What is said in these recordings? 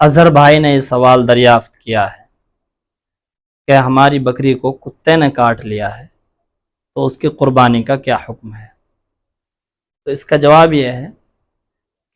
اظہر بھائی نے یہ سوال دریافت کیا ہے کہ ہماری بکری کو کتے نے کاٹ لیا ہے تو اس کی قربانی کا کیا حکم ہے؟ تو اس کا جواب یہ ہے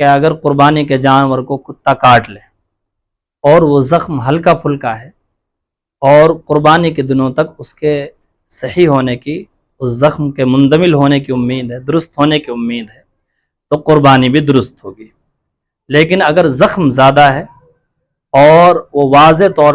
کہ اگر قربانی کے جانور کو کتا کاٹ لے اور وہ زخم ہلکا پھلکا ہے اور قربانی کے دنوں تک اس کے صحیح ہونے کی، اس زخم کے مندمل ہونے کی امید ہے، درست ہونے کی امید ہے، تو قربانی بھی درست ہوگی۔ لیکن اگر زخم زیادہ ہے اور وہ واضح طور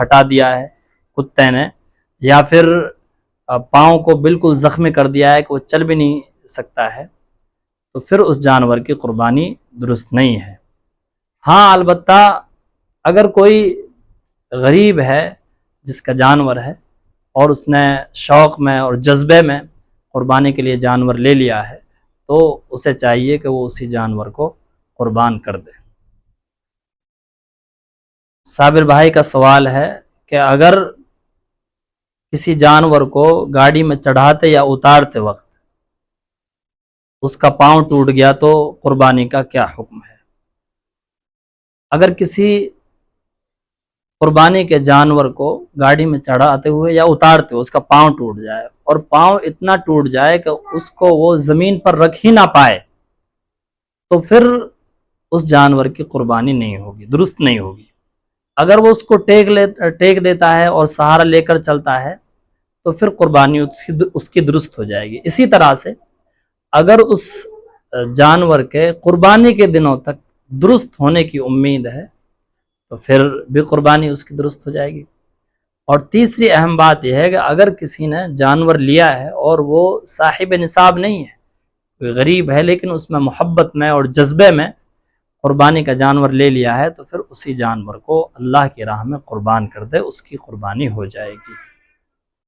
ہٹا دیا ہے کتے نے، یا پھر پاؤں کو بالکل زخمی کر دیا ہے کہ وہ چل بھی نہیں سکتا ہے، تو پھر اس جانور کی قربانی درست نہیں ہے۔ ہاں البتہ اگر کوئی غریب ہے جس کا جانور ہے اور اس نے شوق میں اور جذبے میں قربانی کے لیے جانور لے لیا ہے تو اسے چاہیے کہ وہ اسی جانور کو قربان کر دے۔ صابر بھائی کا سوال ہے کہ اگر کسی جانور کو گاڑی میں چڑھاتے یا اتارتے وقت اس کا پاؤں ٹوٹ گیا تو قربانی کا کیا حکم ہے؟ اگر کسی قربانی کے جانور کو گاڑی میں چڑھاتے ہوئے یا اتارتے ہوئے اس کا پاؤں ٹوٹ جائے اور پاؤں اتنا ٹوٹ جائے کہ اس کو وہ زمین پر رکھ ہی نہ پائے، تو پھر اس جانور کی قربانی نہیں ہوگی، درست نہیں ہوگی۔ اگر وہ اس کو ٹیک دیتا ہے اور سہارا لے کر چلتا ہے تو پھر قربانی اس کی درست ہو جائے گی۔ اسی طرح سے اگر اس جانور کے قربانی کے دنوں تک درست ہونے کی امید ہے تو پھر بھی قربانی اس کی درست ہو جائے گی۔ اور تیسری اہم بات یہ ہے کہ اگر کسی نے جانور لیا ہے اور وہ صاحب نصاب نہیں ہے، کوئی غریب ہے لیکن اس میں محبت میں اور جذبے میں قربانی کا جانور لے لیا ہے، تو پھر اسی جانور کو اللہ کی راہ میں قربان کر دے، اس کی قربانی ہو جائے گی۔